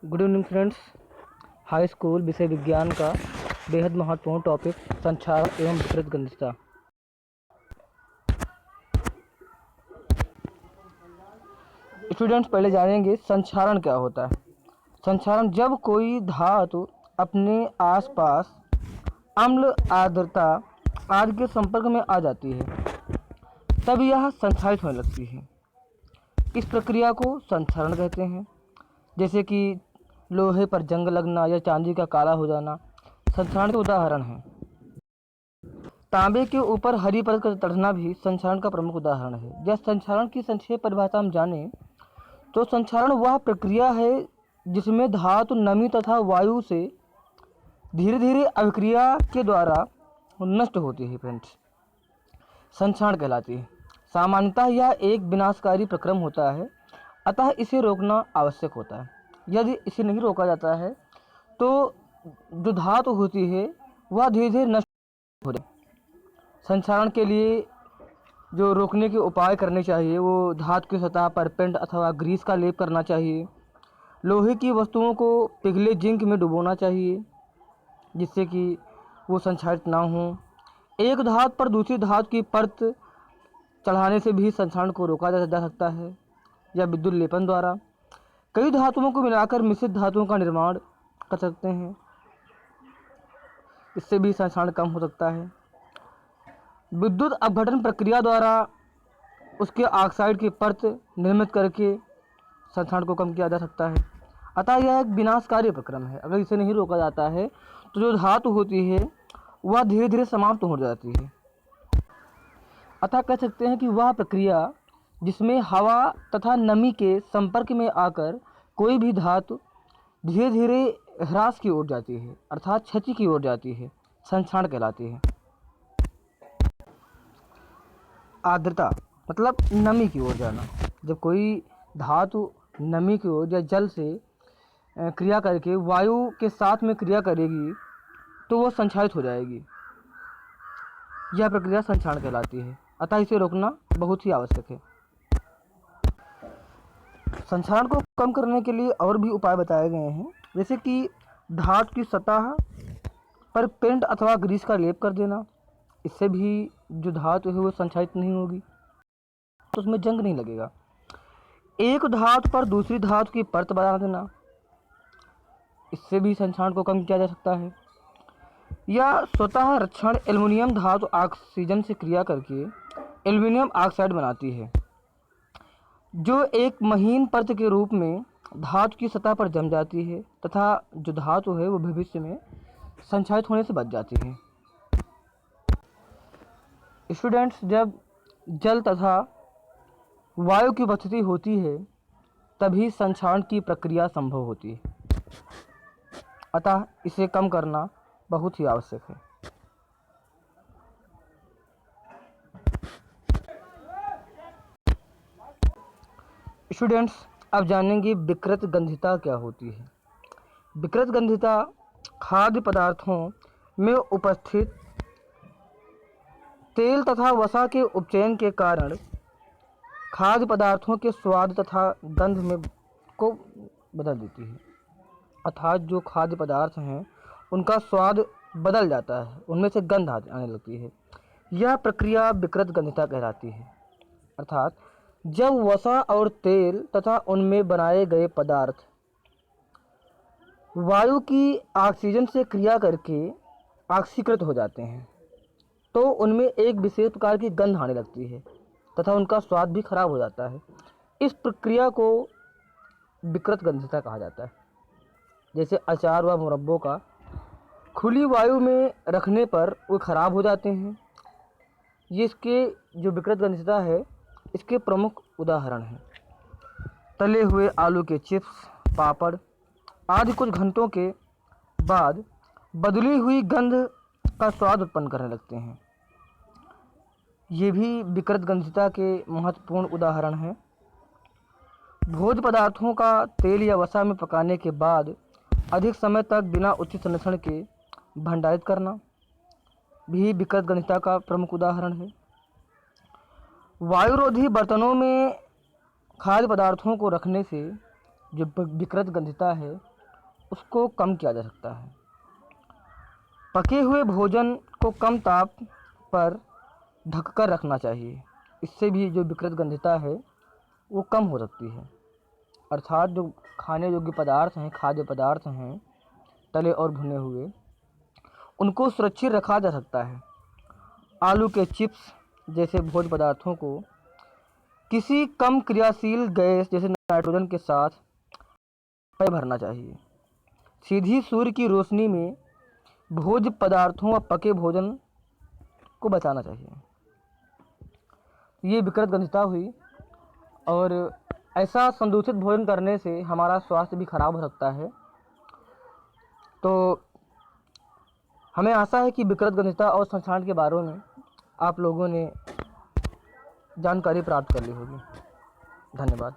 Good evening friends. High school विषय विज्ञान का बेहद महत्वपूर्ण टॉपिक संक्षारण एवं विकृत गंधिता। स्टूडेंट्स पहले जानेंगे संक्षारण क्या होता है। संक्षारण जब कोई धातु अपने आसपास अम्ल, आर्द्रता आदि के संपर्क में आ जाती है तब यह संक्षारित होने लगती है। इस प्रक्रिया को संक्षारण कहते हैं। जैसे कि लोहे पर जंग लगना या चांदी का काला हो जाना संक्षारण के उदाहरण हैं। तांबे के ऊपर हरी परत का चढ़ना भी संक्षारण का प्रमुख उदाहरण है। यह संक्षारण की संक्षेप परिभाषा हम जाने तो संक्षारण वह प्रक्रिया है जिसमें धातु नमी तथा वायु से धीरे धीरे अभिक्रिया के द्वारा नष्ट होती है। फ्रेंड्स, संक्षारण कहलाती है। सामान्यतः यह एक विनाशकारी प्रक्रम होता है, अतः इसे रोकना आवश्यक होता है। यदि इसे नहीं रोका जाता है तो जो धातु होती है वह धीरे धीरे नष्ट हो जाए। संक्षारण के लिए जो रोकने के उपाय करने चाहिए वो धातु की सतह पर पेंट अथवा ग्रीस का लेप करना चाहिए। लोहे की वस्तुओं को पिघले जिंक में डुबोना चाहिए जिससे कि वो संक्षारित ना हो। एक धातु पर दूसरी धातु की परत चढ़ाने से भी संक्षारण को रोका जा सकता है या विद्युत लेपन द्वारा। कई धातुओं को मिलाकर मिश्रित धातुओं का निर्माण कर सकते हैं, इससे भी संक्षारण कम हो सकता है। विद्युत अपघटन प्रक्रिया द्वारा उसके ऑक्साइड की परत निर्मित करके संक्षारण को कम किया जा सकता है। अतः यह एक विनाशकारी प्रक्रम है। अगर इसे नहीं रोका जाता है तो जो धातु होती है वह धीरे धीरे समाप्त हो जाती है। अतः कह सकते हैं कि वह प्रक्रिया जिसमें हवा तथा नमी के संपर्क में आकर कोई भी धातु धीरे धीरे ह्रास की ओर जाती है अर्थात क्षति की ओर जाती है, संक्षारण कहलाती है। आर्द्रता मतलब नमी की ओर जाना। जब कोई धातु नमी की ओर या जल से क्रिया करके वायु के साथ में क्रिया करेगी तो वह संक्षारित हो जाएगी। यह प्रक्रिया संक्षारण कहलाती है, अतः इसे रोकना बहुत ही आवश्यक है। संक्षारण को कम करने के लिए और भी उपाय बताए गए हैं, जैसे कि धातु की सतह पर पेंट अथवा ग्रीस का लेप कर देना। इससे भी जो धातु है वो संक्षारित नहीं होगी, तो उसमें जंग नहीं लगेगा। एक धातु पर दूसरी धातु की परत बना देना, इससे भी संक्षारण को कम किया जा सकता है। या स्वतः रक्षण एल्युमिनियम धातु ऑक्सीजन से क्रिया करके एल्युमिनियम ऑक्साइड बनाती है, जो एक महीन परत के रूप में धातु की सतह पर जम जाती है तथा जो धातु है वो भविष्य में संक्षारित होने से बच जाती है। स्टूडेंट्स, जब जल तथा वायु की उपस्थिति होती है तभी संक्षारण की प्रक्रिया संभव होती है, अतः इसे कम करना बहुत ही आवश्यक है। स्टूडेंट्स, अब जानेंगे विकृत गंधिता क्या होती है। विकृत गंधिता खाद्य पदार्थों में उपस्थित तेल तथा वसा के उपचयन के कारण खाद्य पदार्थों के स्वाद तथा गंध में को बदल देती है। अर्थात जो खाद्य पदार्थ हैं उनका स्वाद बदल जाता है, उनमें से गंध आने लगती है। यह प्रक्रिया विकृत गंधिता कहलाती है। अर्थात जब वसा और तेल तथा उनमें बनाए गए पदार्थ वायु की ऑक्सीजन से क्रिया करके ऑक्सीकृत हो जाते हैं तो उनमें एक विशेष प्रकार की गंध आने लगती है तथा उनका स्वाद भी खराब हो जाता है। इस प्रक्रिया को विकृत गंधिता कहा जाता है। जैसे अचार व मुरब्बों का खुली वायु में रखने पर वो खराब हो जाते हैं। ये इसके जो विकृत गंधिता है इसके प्रमुख उदाहरण हैं। तले हुए आलू के चिप्स, पापड़ आदि कुछ घंटों के बाद बदली हुई गंध का स्वाद उत्पन्न करने लगते हैं। ये भी विकृत गंधिता के महत्वपूर्ण उदाहरण हैं। भोज्य पदार्थों का तेल या वसा में पकाने के बाद अधिक समय तक बिना उचित संरक्षण के भंडारित करना भी विकृत गंधिता का प्रमुख उदाहरण है। वायुरोधी बर्तनों में खाद्य पदार्थों को रखने से जो विकृत गंधिता है उसको कम किया जा सकता है। पके हुए भोजन को कम ताप पर ढककर रखना चाहिए। इससे भी जो विकृत गंधिता है वो कम हो सकती है। अर्थात जो खाने योग्य पदार्थ हैं, खाद्य पदार्थ हैं तले और भुने हुए, उनको सुरक्षित रखा जा सकता है। आलू के चिप्स जैसे भोज्य पदार्थों को किसी कम क्रियाशील गैस जैसे नाइट्रोजन के साथ पेट भरना चाहिए। सीधी सूर्य की रोशनी में भोज्य पदार्थों व पके भोजन को बचाना चाहिए। ये विकृत गंधिता हुई, और ऐसा संदूषित भोजन करने से हमारा स्वास्थ्य भी खराब हो सकता है। तो हमें आशा है कि विकृत गंधिता और संक्षारण के बारे में आप लोगों ने जानकारी प्राप्त कर ली होगी। धन्यवाद।